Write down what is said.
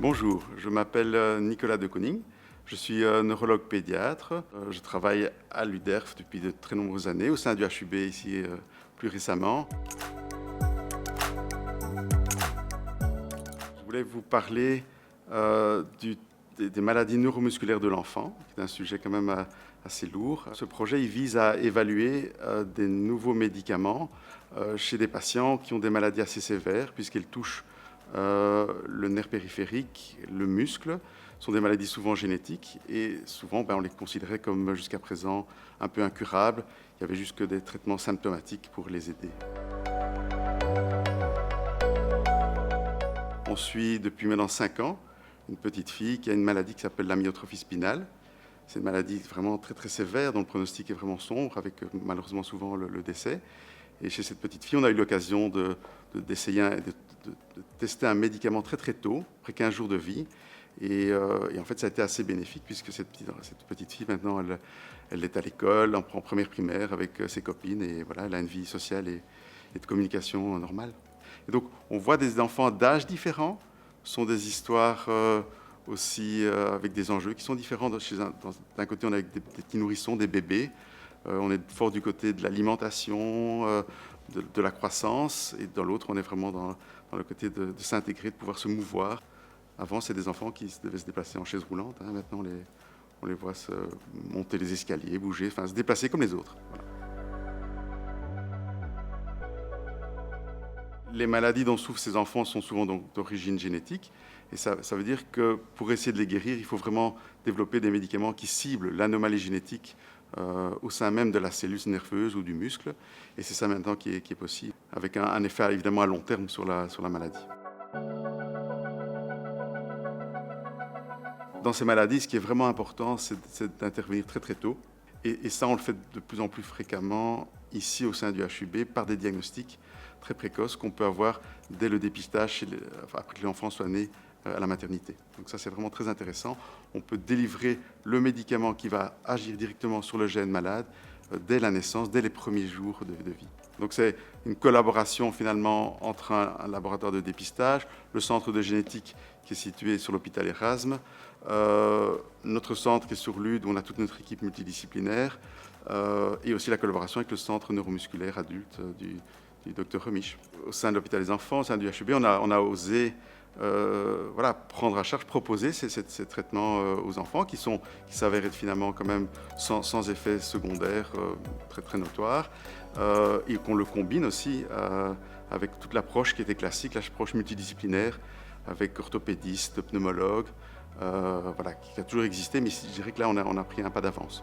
Bonjour, je m'appelle Nicolas de Koning. Je suis neurologue pédiatre. Je travaille à l'UDERF depuis de très nombreuses années, au sein du HUB ici plus récemment. Je voulais vous parler des maladies neuromusculaires de l'enfant, qui est un sujet quand même assez lourd. Ce projet il vise à évaluer des nouveaux médicaments chez des patients qui ont des maladies assez sévères, puisqu'elles touchent le nerf périphérique, le muscle. Ce sont des maladies souvent génétiques et souvent on les considérait comme jusqu'à présent un peu incurables. Il y avait juste que des traitements symptomatiques pour les aider. On suit depuis maintenant 5 ans une petite fille qui a une maladie qui s'appelle l'amyotrophie spinale. C'est une maladie vraiment très très sévère dont le pronostic est vraiment sombre, avec malheureusement souvent le décès. Et chez cette petite fille, on a eu l'occasion d'essayer de tester un médicament très très tôt, après 15 jours de vie. Et en fait, ça a été assez bénéfique puisque cette petite fille, maintenant, elle est à l'école, en première primaire avec ses copines. Et voilà, elle a une vie sociale et de communication normale. Et donc, on voit des enfants d'âges différents. Ce sont des histoires aussi avec des enjeux qui sont différents. D'un côté, on a avec des petits nourrissons, des bébés. On est fort du côté de l'alimentation, de la croissance, et dans l'autre, on est vraiment dans le côté de s'intégrer, de pouvoir se mouvoir. Avant, c'est des enfants qui devaient se déplacer en chaise roulante. Maintenant, on les voit se monter les escaliers, bouger, enfin se déplacer comme les autres. Voilà. Les maladies dont souffrent ces enfants sont souvent d'origine génétique. Et ça veut dire que pour essayer de les guérir, il faut vraiment développer des médicaments qui ciblent l'anomalie génétique au sein même de la cellule nerveuse ou du muscle. Et c'est ça maintenant qui est possible, avec un effet évidemment à long terme sur la maladie. Dans ces maladies, ce qui est vraiment important, c'est d'intervenir très très tôt. Et ça, on le fait de plus en plus fréquemment ici au sein du HUB par des diagnostics très précoces qu'on peut avoir dès le dépistage après que l'enfant soit né à la maternité. Donc ça, c'est vraiment très intéressant. On peut délivrer le médicament qui va agir directement sur le gène malade dès la naissance, dès les premiers jours de vie. Donc c'est une collaboration finalement entre un laboratoire de dépistage, le centre de génétique qui est situé sur l'hôpital Erasme, notre centre qui est sur Lude où on a toute notre équipe multidisciplinaire et aussi la collaboration avec le centre neuromusculaire adulte du Dr Remisch. Au sein de l'hôpital des enfants, au sein du HUB, on a osé prendre à charge, proposer ces traitements aux enfants qui s'avèrent être finalement quand même sans effet secondaire très très notoire et qu'on le combine aussi avec toute l'approche qui était classique, l'approche multidisciplinaire avec orthopédistes, pneumologues, qui a toujours existé, mais je dirais que là on a pris un pas d'avance.